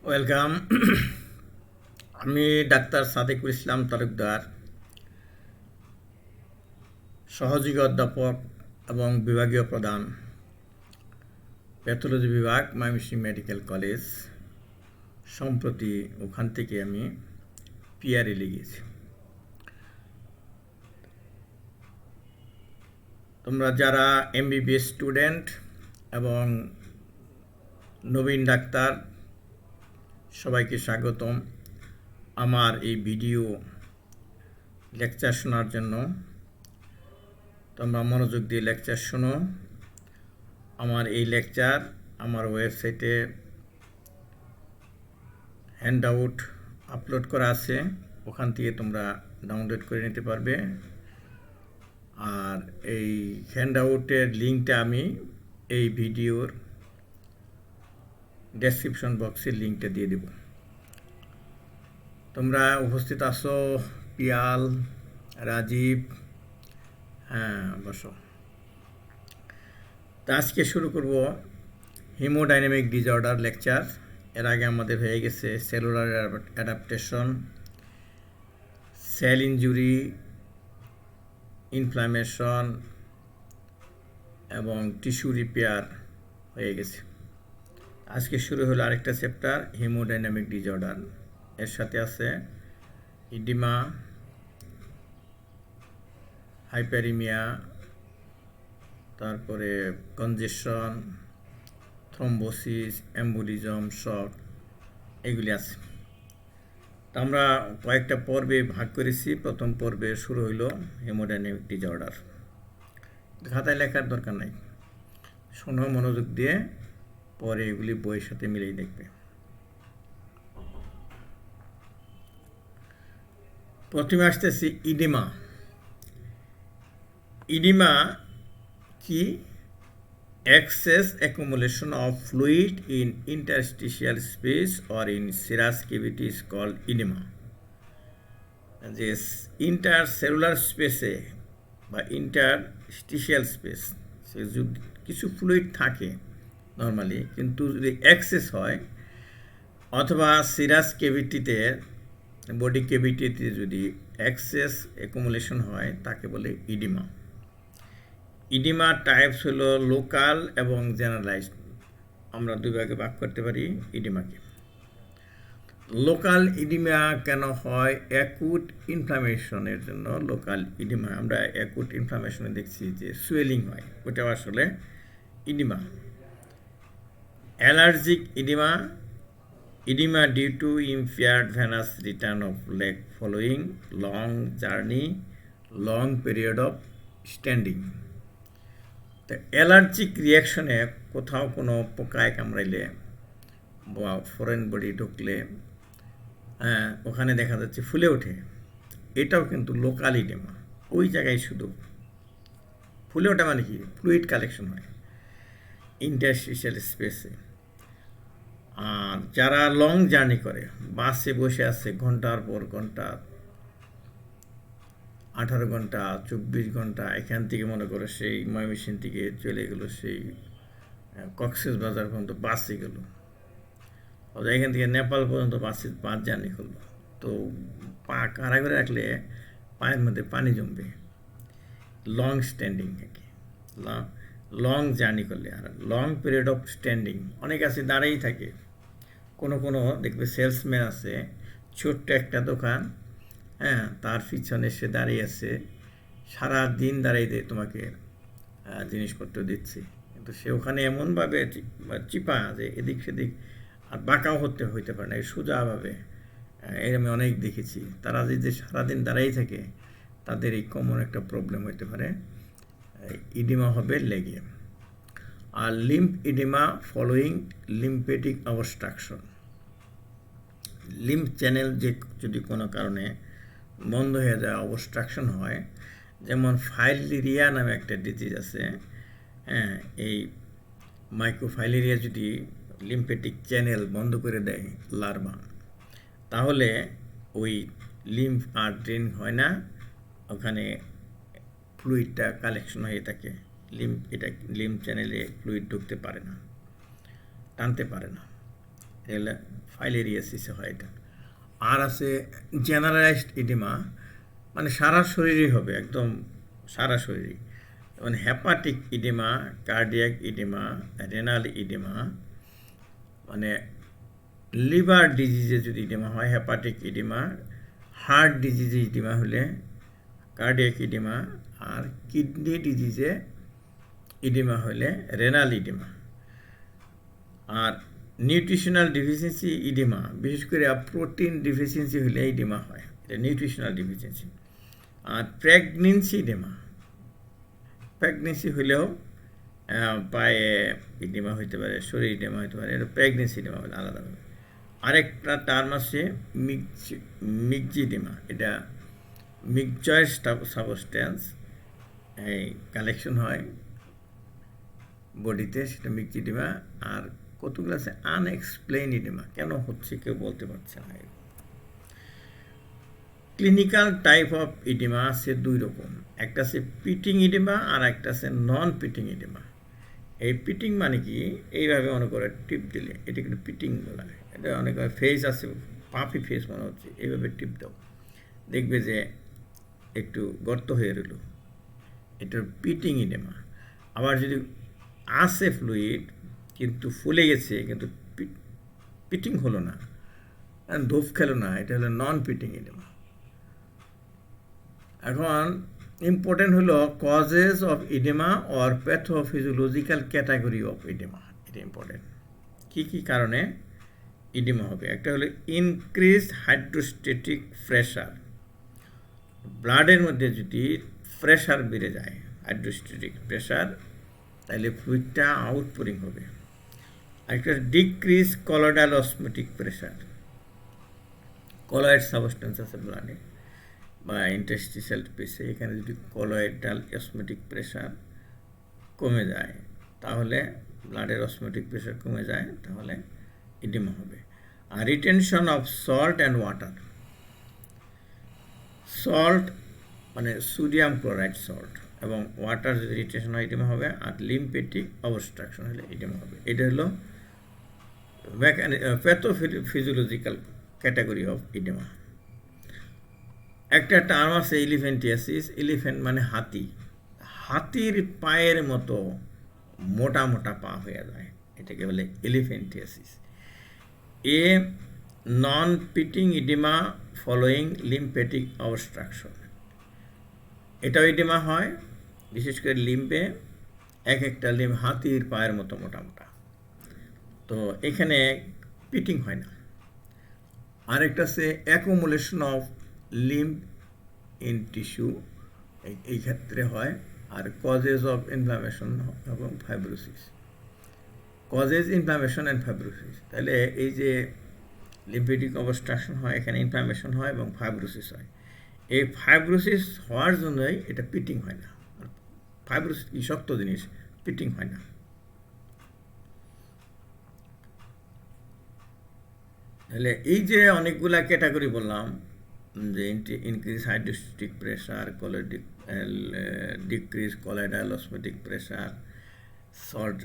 Welcome. আমি doctor Sadekul Islam Talukdar, সহযোগী অধ্যাপক এবং বিভাগীয় প্রধান, প্যাথোলজি বিভাগ, ময়মনসিংহ মেডিকেল কলেজ। সম্প্রতি ওখান থেকে আমি পিআরএ লিখেছি। তোমরা যারা এমবিবিএস স্টুডেন্ট এবং নবীন ডাক্তার, সবাইকে স্বাগতম আমার এই ভিডিও লেকচার শোনার জন্য। তোমরা মনোযোগ দিয়ে লেকচার শোনো। আমার এই লেকচার আমার ওয়েবসাইটে হ্যান্ডআউট আপলোড করা আছে, ওখান থেকে তোমরা ডাউনলোড করে নিতে পারবে। আর এই হ্যান্ডআউটের লিঙ্কটা আমি এই ভিডিওর ডেসক্রিপশন বক্সের লিঙ্কটা দিয়ে দেব। তোমরা উপস্থিত আছো পিয়াল, রাজীব, হ্যাঁ বসো। তা আজকে শুরু করব হিমোডাইনামিক ডিসঅর্ডার লেকচার। এর আগে আমাদের হয়ে গেছে cellular adaptation, sell injury, inflammation এবং টিস্যু রিপেয়ার হয়ে গেছে। আজকে শুরু হলো আরেকটা চ্যাপ্টার, হিমোডাইনামিক ডিসঅর্ডার। এর সাথে আছে ইডিমা, হাইপারিমিয়া, তারপরে কনজেশন, থ্রম্বোসিস, এম্বোলিজম, শক, এগুলি আছে। তা আমরা কয়েকটা পর্বে ভাগ করেছি। প্রথম পর্বে শুরু হইল হিমোডাইনামিক ডিসঅর্ডার। খাতায় লেখার দরকার নাই, শোনো মনোযোগ দিয়ে, পরে এগুলি বইয়ের সাথে মিলেই দেখবে। প্রথমে আসতেছি ইডিমা। ইডিমা কি? Excess accumulation of fluid in interstitial space or in serous cavity is called edema. যে ইন্টারসেলুলার স্পেসে বা ইন্টারস্টিশিয়াল স্পেস সে যদি কিছু ফ্লুইড থাকে নর্মালি, কিন্তু যদি এক্সেস হয় অথবা সিরাস কেভিটিতে, বডি কেভিটিতে যদি এক্সেস অ্যাকুমুলেশন হয় তাকে বলে ইডিমা। ইডিমা টাইপস হলো লোকাল এবং জেনারেলাইজড। আমরা দুই ভাগে ভাগ করতে পারি ইডিমাকে। লোকাল ইডিমা কেন হয়? অ্যাকুট ইনফ্লামেশনের জন্য লোকাল ইডিমা। আমরা অ্যাকুট ইনফ্লামেশনে দেখছি যে সুয়েলিং হয়, ওটাও আসলে edema. Allergic edema, edema due to impaired venous return of leg following long journey, long period of standing. তো অ্যালার্জিক রিয়াকশনে কোথাও কোনো পোকায় কামড়াইলে বা ফরেন বডি ঢুকলে ওখানে দেখা যাচ্ছে ফুলে ওঠে, এটাও কিন্তু লোকাল ইডিমা। ওই জায়গায় শুধু ফুলে ওঠা মানে কি? ফ্লুইড কালেকশন হয় ইন্টারস্টিশিয়াল স্পেসে। আর যারা লং জার্নি করে, বাসে বসে আছে ঘন্টার পর ঘন্টা, 18 ঘন্টা 24 ঘন্টা, এখান থেকে মনে করো সেই ময়মনসিংহ থেকে চলে গেলো সেই কক্সবাজার পর্যন্ত বাসে গেল, এখান থেকে নেপাল পর্যন্ত বাস জার্নি করলো, তো পা কারা করে রাখলে পায়ের মধ্যে পানি জমবে। লং স্ট্যান্ডিং নাকি লং জার্নি করলে। আর লং পিরিয়ড অফ স্ট্যান্ডিং, অনেক আছে দাঁড়িয়েই থাকে। কোনো দেখবে সেলসম্যান আছে, ছোট্ট একটা দোকান, তার পিছনে সে দাঁড়িয়ে আছে, সারা দিন দাঁড়িয়ে দিয়ে তোমাকে জিনিসপত্র দিচ্ছে, কিন্তু সে ওখানে এমনভাবে চিপা যে এদিক সেদিক, আর বাঁকাও হইতে পারে না, সোজাভাবে। এর আমি অনেক দেখেছি। তারা যে সারাদিন দাঁড়াই থাকে, তাদের এই কমন একটা প্রবলেম হইতে পারে, ইডিমা হবে লেগে। আর lymph edema following lymphatic obstruction. Lymph channel যে যদি কোনো কারণে বন্ধ হয়ে যায়, অবস্ট্রাকশন হয়, যেমন ফাইলেরিয়া নামে একটা ডিজিজ আছে, এই মাইক্রোফাইলেরিয়া যদি লিম্ফেটিক চ্যানেল বন্ধ করে দেয় লার্ভা, তাহলে ওই লিম্ফ আর ড্রেন হয় না, ওখানে ফ্লুইডটা কালেকশন হয়ে থাকে। লিম্ফ চ্যানেলে ফ্লুইড ঢুকতে পারে না, টানতে পারে না। তাহলে ফাইলেরিয়াসিসে হয় এটা। আর আছে জেনারেলাইজড ইডিমা, মানে সারা শরীরই হবে, একদম সারা শরীরই, মানে hepatic edema, cardiac edema, renal edema, মানে লিভার ডিজিজে যদি ইডিমা হয় হেপাটিক ইডিমা, হার্ট ডিজিজে ইডিমা হলে কার্ডিয়াক ইডিমা, আর কিডনি ডিজিজে ইডিমা হলে রেনাল ইডিমা। আর নিউট্রিশনাল ডিফিসিয়েন্সি ইডিমা, বিশেষ করে প্রোটিন ডিফিসিয়েন্সি হলে ইডিমা হয়, এটা নিউট্রিশনাল ডিফিসিয়েন্সি। আর প্রেগনেন্সি ইডিমা, প্রেগনেন্সি হলেও পায়ে ইডিমা হইতে পারে, শরীর ইডিমা হইতে পারে, এটা প্রেগনেন্সি ইডিমা বলে আলাদাভাবে। আরেকটা টার্ম আছে মিক্সিডিমা, এটা মিক্সচার সাবস্টেন্স এই কালেকশন হয় বডিতে, সেটা মিক্সিডিমা। আর কতগুলো আছে আনএক্সপ্লেইন ইডিমা, কেন হচ্ছে কেউ বলতে পারছে না। ক্লিনিক্যাল টাইপ অফ ইডিমা আছে দুই রকম, একটা আছে পিটিং ইডিমা আর একটা আছে নন পিটিং ইডিমা। এই পিটিং মানে কি, এইভাবে মনে করে টিপ দিলে, এটা কিন্তু পিটিং বলা হয়। এটা অনেক ফেস আছে, পাফি ফেস মনে হচ্ছে, এইভাবে টিপ দাও, দেখবে যে একটু গর্ত হয়ে রইল, এটার পিটিং ইডিমা। আবার যদি আছে ফ্লুইড কিন্তু ফুলে গেছে, কিন্তু পিটিং হলো না, ধূপ খেলো না, এটা হলো নন পিটিং ইডিমা। এখন ইম্পর্টেন্ট হলো causes of edema or pathophysiological category of edema, এটা ইম্পর্টেন্ট। কী কী কারণে ইডিমা হবে? একটা হলো ইনক্রিজড হাইড্রোস্ট্যাটিক প্রেশার, ব্লাডের মধ্যে যদি প্রেশার বেড়ে যায়, হাইড্রোস্ট্যাটিক প্রেশার, তাহলে ফ্লুইডটা আউটপোরিং হবে। আরেকটা decrease colloidal osmotic pressure, colloid substance আছে ব্লাডে বা ইন্টারস্টিশিয়াল স্পেসে, এখানে যদি কলয়েডাল অসমোটিক প্রেশার কমে যায়, তাহলে ব্লাডের অসমোটিক প্রেশার কমে যায়, তাহলে ইডিমা হবে। আর retention of salt and water, salt মানে সোডিয়াম ক্লোরাইড সল্ট এবং ওয়াটার যদি রিটেনশন হয় ইডিমা হবে। আর লিম্ফেটিক অবস্ট্রাকশন হলে ইডিমা হবে। এটা হলো প্যাথোফিজিওলজিক্যাল ক্যাটাগরি অফ ইডিমা। একটা টার্ম আছে এলিফ্যান্টিয়াসিস, এলিফ্যান্ট মানে হাতি, হাতির পায়ের মতো মোটা মোটা পা হয়ে যায়, এটাকে বলে এলিফ্যান্টিয়াসিস। এ নন pitting edema following lymphatic obstruction, এটাও ইডিমা হয়, বিশেষ করে লিম্ফে, এক একটা লিম্ফ হাতির পায়ের মতো মোটা মোটা, তো এখানে পিটিং হয় না। আরেকটা আছে accumulation of lymph in tissue, এই ক্ষেত্রে হয়। আর কজেস অফ ইনফ্লামেশন এবং fibrosis, causes inflammation and fibrosis, তাহলে এই যে লিম্ফেটিক অবস্ট্রাকশন হয়, এখানে ইনফ্লামেশন হয় এবং ফাইব্রোসিস হয়। এই ফাইব্রোসিস হওয়ার জন্যই এটা পিটিং হয় না। ফাইব্রোসিস কি শক্ত জিনিস, পিটিং হয় না। তাহলে এই যে অনেকগুলা ক্যাটাগরি বললাম, যে increase hydrostatic pressure, decrease colloidal osmotic pressure, salt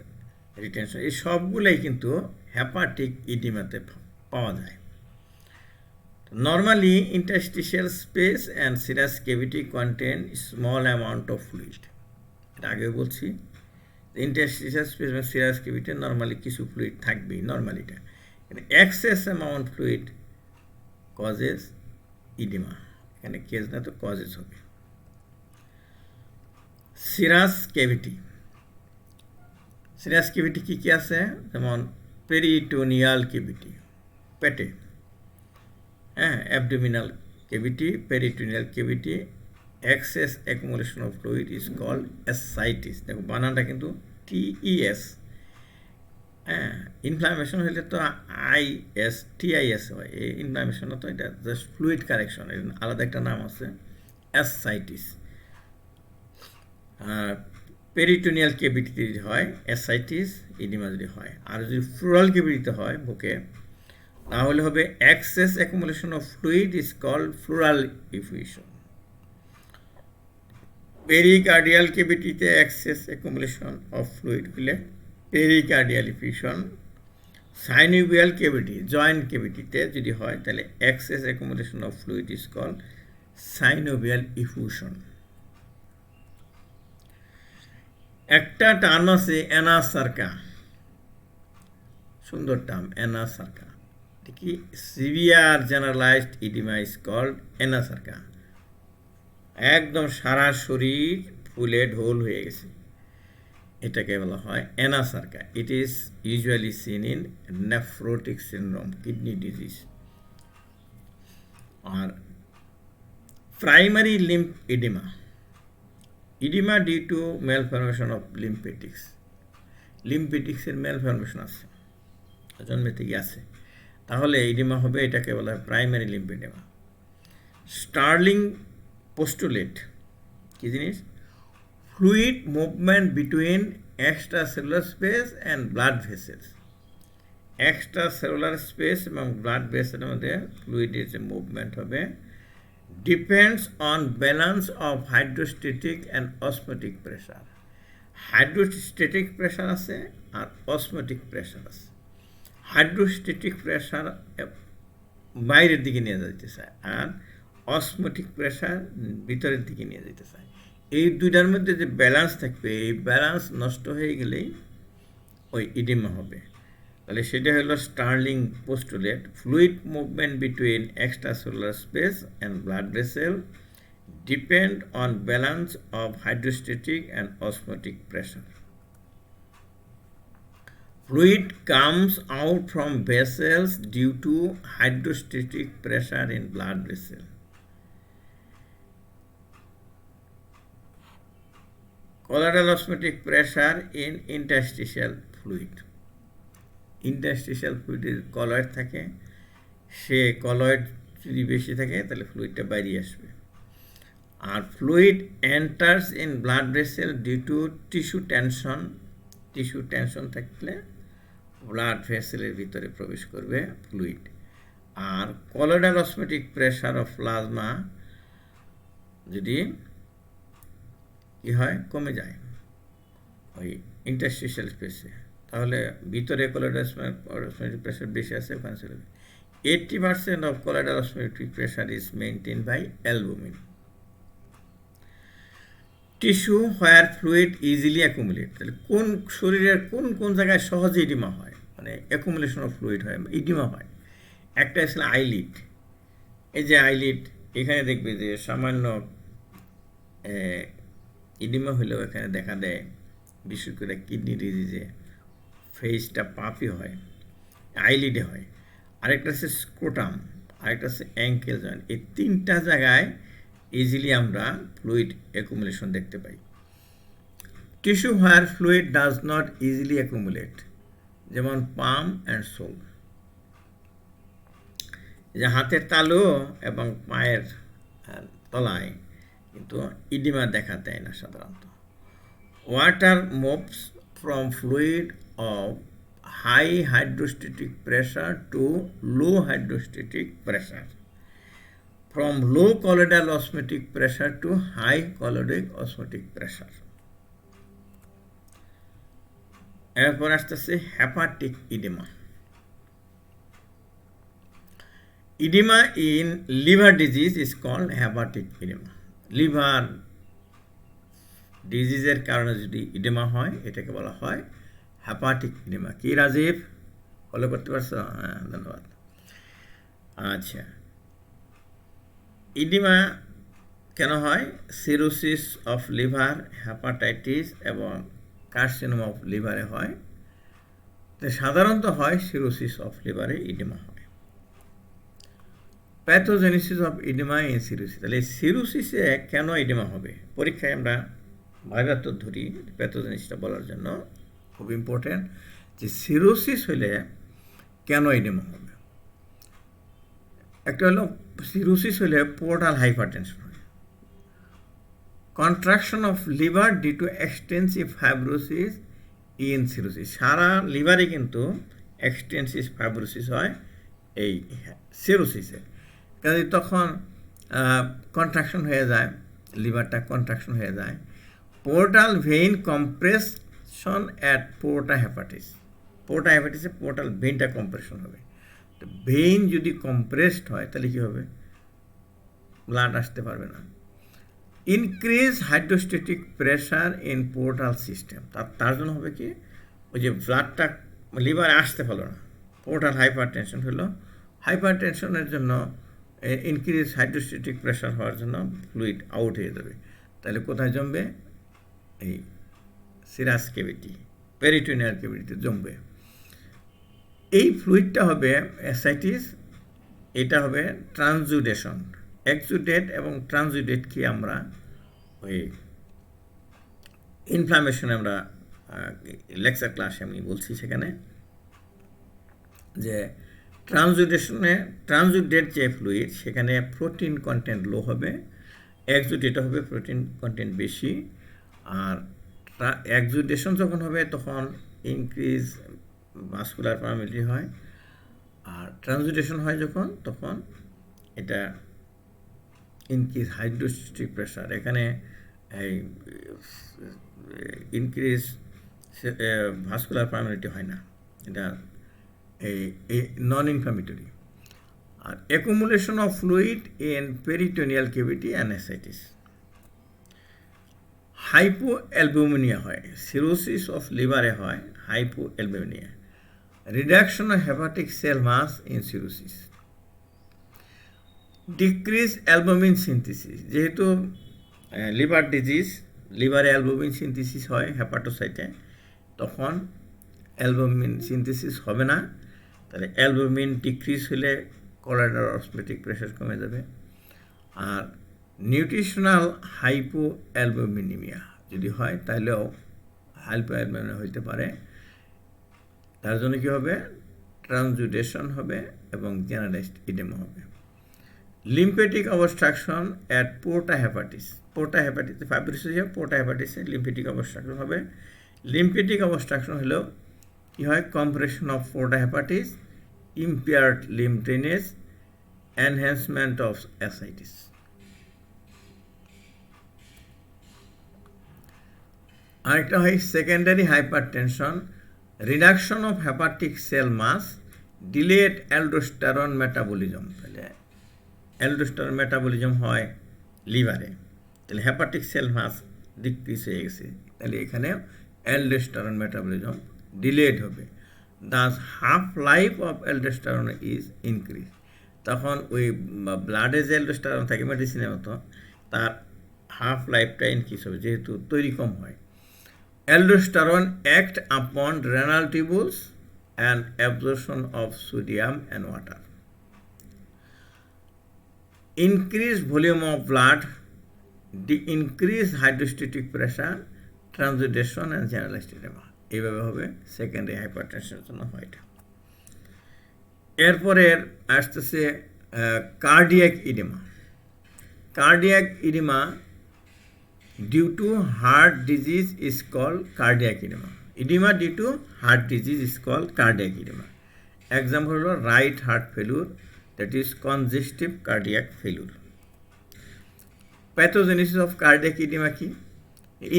retention, এই সবগুলাই কিন্তু হেপাটিক ইডিমাতে পাওয়া যায়। Normally interstitial space and serous cavity contain small amount of fluid, এটা আগে বলছি, ইন্টারস্টিশিয়াল স্পেস এবং সিরাস ক্যাভিটি নর্মালি কিছু ফ্লুইড থাকবেই, নর্মালিটা, excess amount fluid causes edema, এখানে কেস না তো কজেস হবে। সিরাস ক্যাভিটি, সিরাস ক্যাভিটি কী কী আছে, যেমন পেরিটোনিয়াল ক্যাভিটি, পেটে, হ্যাঁ, abdominal cavity, peritoneal cavity, excess accumulation of fluid is called ascites, দেখো বানানটা কিন্তু TES, হ্যাঁ, ইনফ্লামেশন হলে তো TIS হয়, এই ইনফ্লামেশন তো এটা জাস্ট ফ্লুইড কারেকশন, এর আলাদা একটা নাম আছে অ্যাসাইটিস। পেরিটোনিয়াল ক্যাভিটিতে যদি হয় অ্যাসাইটিস ইডিমা যদি হয়, আর যদি ফ্লোরাল ক্যাভিটিতে হয় বুকে, তাহলে হবে excess accumulation of fluid is called pleural effusion. Pericardial ক্যাভিটিতে এক্সেস অ্যাকুমুলেশন অফ ফ্লুইড হলে pericardial effusion, synovial cavity, joint ক্যাভিটিতে যদি হয় তাহলে excess accumulation of fluid is called synovial effusion. একটা টার্ম আছে অ্যানাসার্কা, সুন্দর টার্ম অ্যানাসার্কা। কি severe generalized edema is called anasarca. একদম সারা শরীর ফুলে ঢোল হয়ে গেছে, এটাকে বলা হয় anasarca. It is usually seen in nephrotic syndrome, kidney disease. আর primary lymph edema, edema due to malformation of lymphatics, লিম্ফেটিক্সের ম্যালফরমেশন আছে, জন্মে থেকে আছে, তাহলে ইডিমা হবে, এটাকে বলা হয় প্রাইমারি লিম্ফ ইডিমা। স্টার্লিং পোস্টুলেট কি জিনিস? Fluid movement between extra cellular space and blood vessels. Extra cellular space এবং ব্লাড ভেসেলের মধ্যে ফ্লুইডের যে মুভমেন্ট হবে depends on balance of hydrostatic and osmotic pressure. Hydrostatic pressure আছে আর অসমোটিক প্রেশার আছে। হাইড্রোস্ট্যাটিক প্রেশার বাইরের দিকে নিয়ে যেতে চায় আর অসমোটিক প্রেশার ভিতরের দিকে নিয়ে যেতে চায়। এই দুইটার মধ্যে যে ব্যালেন্স থাকবে, এই ব্যালেন্স নষ্ট হয়ে গেলেই ওই ইডিমা হবে। তাহলে সেটা হলো Starling postulate, fluid movement between extra cellular space and blood vessel depend on balance of hydrostatic and osmotic pressure. Fluid comes out from vessels due to hydrostatic pressure in blood vessel. Colloidal osmotic pressure in interstitial fluid. Interstitial fluid colloid থাকে, সে colloid যদি বেশি থাকে তাহলে ফ্লুইডটা বাইরে আসবে। আর fluid enters in blood vessel due to tissue tension. Tissue tension থাকলে ব্লাড ভেসেলের ভিতরে প্রবেশ করবে ফ্লুইড। আর colloidal osmotic pressure of plasma যদি কি হয়, কমে যায় ওই ইন্টারস্টিশিয়াল স্পেসে, তাহলে ভিতরে কলোয়েডাল অসমোটিক প্রেশার বেশি আছে, ওখানে চলে যাবে। 80% of colloidal osmotic pressure is maintain by albumin. Tissue where fluid easily accumulate, তাহলে কোন শরীরের কোন কোন জায়গায় সহজে ইডিমা হয়, মানে অ্যাকুমুলেশন অফ ফ্লুইড হয়, ইডিমা হয়। একটা আসলে আইলিড, এই যে আইলিড, এখানে দেখবে যে সামান্য ইডিমা হলেও এখানে দেখা দেয়, বিশেষ করে কিডনি ডিজিজে ফেসটা পাপি হয়, আইলিডে হয়। আরেকটা হচ্ছে স্ক্রোটাম, আরেকটা হচ্ছে অ্যাঙ্কেল জয়েন্ট। এই তিনটা জায়গায় ইজিলি আমরা ফ্লুইড অ্যাকুমুলেশন দেখতে পাই। Tissue where fluid does not easily accumulate, যেমন পাম অ্যান্ড সোল, যে হাতের তালু এবং পায়ের তলায় কিন্তু ইডিমা দেখা দেয় না সাধারণত। Water moves from fluid of high hydrostatic pressure to low hydrostatic pressure, from low colloidal osmotic pressure to high colloidal osmotic pressure. এরপর আসতেছে hepatic edema. Edema in liver disease is called hepatic edema. Liver ডিজিজের কারণে যদি edema হয় এটাকে বলা হয় hepatic edema. কি রাজীব, ফলো করতে পারছো? হ্যাঁ, ধন্যবাদ। আচ্ছা, ইডিমা কেন হয়? সিরোসিস অফ লিভার, হেপাটাইটিস এবং কার্সিনোমা অফ লিভারে হয়। তো সাধারণত হয় সিরোসিস অফ লিভারে ইডিমা হয়। Pathogenesis of edema in cirrhosis, তাহলে সিরোসিসে কেন ইডিমা হবে? পরীক্ষায় আমরা ভাইভাত ধরি প্যাথোজেনেসিসটা বলার জন্য, খুব ইম্পর্টেন্ট, যে সিরোসিস হলে কেন ইডিমা হবে। একটা হলো সিরোসিস হলে পোর্টাল হাইপারটেনশন হয়, contraction of liver due to extensive fibrosis in cirrhosis. সারা লিভারে কিন্তু এক্সটেন্সিভ ফাইব্রোসিস হয় এই সিরোসিসে, কাজে তখন কন্ট্রাকশন হয়ে যায়, লিভারটা কন্ট্রাকশন হয়ে যায়। Portal vein compression at porta hepatis, porta হেপাটিসে পোর্টাল ভেইনটা কম্প্রেশন হবে। তো ভেইন যদি কম্প্রেসড হয় তাহলে কী হবে? ব্লাড আসতে পারবে না। Increase hydrostatic pressure in portal system, তার জন্য হবে কি, ওই যে ব্লাডটা লিভারে আসতে পারলো না, পোর্টাল হাইপার টেনশন হলো। হাইপার টেনশনের জন্য ইনক্রিজ হাইড্রোস্ট্যাটিক প্রেশার হওয়ার জন্য ফ্লুইড আউট হয়ে যাবে। তাহলে কোথায় জমবে? এই সিরাস ক্যাভিটি, পেরিটোনিয়াল ক্যাভিটিতে জমবে। এই ফ্লুইডটা হবে অ্যাসাইটিস, এটা হবে ট্রানজুডেশন। এক্সুডেট এবং ট্রানজুডেটকে আমরা ওই ইনফ্লামেশনে আমরা লেকচার ক্লাসে আমি বলছি সেখানে যে ট্রানজুডেট যে ফ্লুইড সেখানে প্রোটিন কন্টেন্ট লো হবে, এক্সুডেট হবে প্রোটিন কন্টেন্ট বেশি। আর এক্সুডেশন যখন হবে তখন ইনক্রিজ ভাস্কুলার পারমিলিটি হয়, আর ট্রানজুডেশন হয় যখন তখন এটা ইনক্রিজ হাইড্রোস্ট্যাটিক প্রেশার। এখানে এই ইনক্রিজ ভাস্কুলার পারমিলিটি হয় না, এটা এই নন ইনফ্লামেটরি। আর accumulation of fluid in peritoneal cavity and ascites. Hypoalbuminemia হয়, সিরোসিস অফ লিভারে হয় hypoalbuminemia. Reduction of hepatic cell mass in cirrhosis. Decrease albumin synthesis, যেহেতু লিভার ডিজিজ, লিভারে অ্যালবুমিন সিনথেসিস হয় হেপাটোসাইটে, তখন অ্যালবুমিন সিনথেসিস হবে না। তাহলে অ্যালবুমিন ডিক্রিজ হলে কোলাইডাল অসমোটিক প্রেশার কমে যাবে। আর নিউট্রিশনাল হাইপোঅ্যালবুমিনিমিয়া যদি হয় তাহলেও হাইপোঅ্যালবুমিনিয়া হইতে পারে। তার জন্য কী হবে? ট্রানজুডেশন হবে এবং জেনারেলাইজড ইডেমা হবে। Lymphatic obstruction at porta hepatis. Porta হেপাটিসে ফাইব্রোসিস, পোর্টা হেপাটিসে লিম্ফেটিক অবস্ট্রাকশন হবে। লিম্ফেটিক অবস্ট্রাকশন হলেও কী হয়? Compression of porta hepatis, impaired lymph drainage, enhancement of ascites. আরেকটা হয় secondary hypertension, reduction of hepatic cell mass, delayed aldosterone metabolism. তাহলে aldosterone metabolism হয় লিভারে, তাহলে হেপাটিক সেল মাস ডিক্রিজ হয়ে গেছে, তাহলে এখানে অ্যালডোস্টেরন মেটাবলিজম ডিলেড হবে। Das half life of aldosterone is increase. তখন ওই ব্লাডে যে অ্যালডোস্টেরন থাকে মেডিসিনের মতো, তার হাফ লাইফটা ইনক্রিজ হবে যেহেতু তৈরি কম হয়। Aldosterone act upon renal tubules and absorption of sodium and water. Increased volume of blood, increased hydrostatic pressure, transudation and generalized edema. এইভাবে হবে সেকেন্ডারি হাইপারটেনশনের জন্য হয় এটা। এরপরে আসতেছে cardiac edema. Cardiac edema due to heart disease is called cardiac edema. Edema due to heart disease is called cardiac edema. Example হলো right heart failure, that is congestive cardiac failure. Pathogenesis of cardiac edema কি?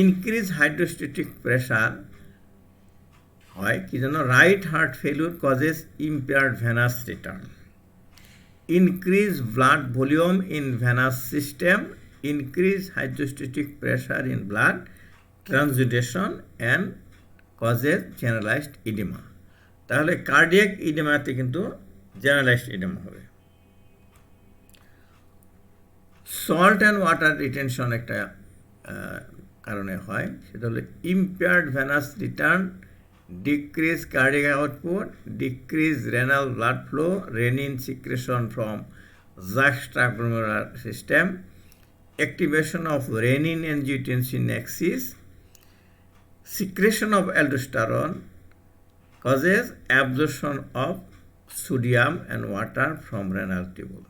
Increased hydrostatic pressure হয় কি জন্য? Right heart failure causes impaired venous return. Increased blood volume in venous system, increased hydrostatic pressure in blood, transudation and causes generalized edema. তাহলে cardiac ইডেমাতে কিন্তু generalised edema হবে। Salt and water retention একটা কারণে হয়, সেটা হলো impaired venous return, decrease cardiac output, decrease renal blood flow, renin secretion from juxtaglomeralar system, activation of renin angiotensin axis, secretion of aldosterone causes absorption of sodium and water from renal tubule.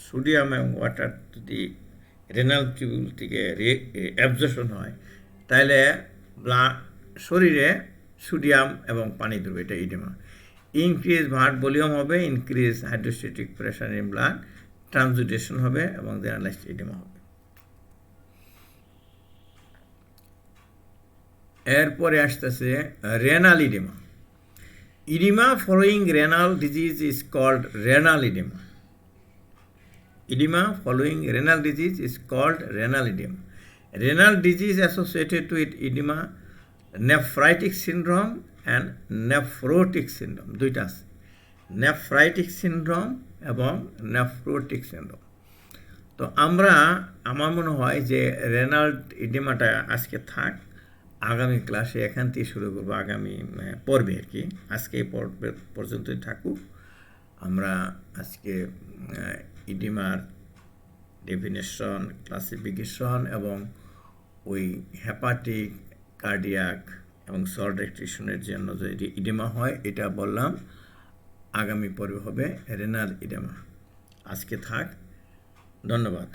Sodium এবং water যদি renal tubule থেকে absorption হয় তাহলে শরীরে sodium এবং পানি ধরবে, এটা ইডেমা। ইনক্রিজ ব্লাড ভলিউম হবে, increase hydrostatic pressure in blood, transudation হবে এবং জেনারেলাইজড ইডেমা হবে। এরপরে আসতেছে renal edema. Edema following renal disease is called renal edema. Edema following renal disease is called renal edema. Renal disease associated with edema, nephritic syndrome and nephrotic syndrome. দুইটা আছে, nephritic syndrome এবং nephrotic syndrome. তো আমার মনে হয় যে renal ইডিমাটা আজকে থাক, আগামী ক্লাসে এখান থেকে শুরু করবো, আগামী পর্বে আর কি। আজকে এই পর্বে পর্যন্তই থাকুক। আমরা আজকে ইডিমার ডেফিনেশন, ক্লাসিফিকেশন এবং ওই হেপাটিক, কার্ডিয়াক এবং সল্ট রেস্ট্রিকশনের জন্য যে ইডিমা হয় এটা বললাম। আগামী পর্বে হবে রেনাল ইডিমা। আজকে থাক, ধন্যবাদ।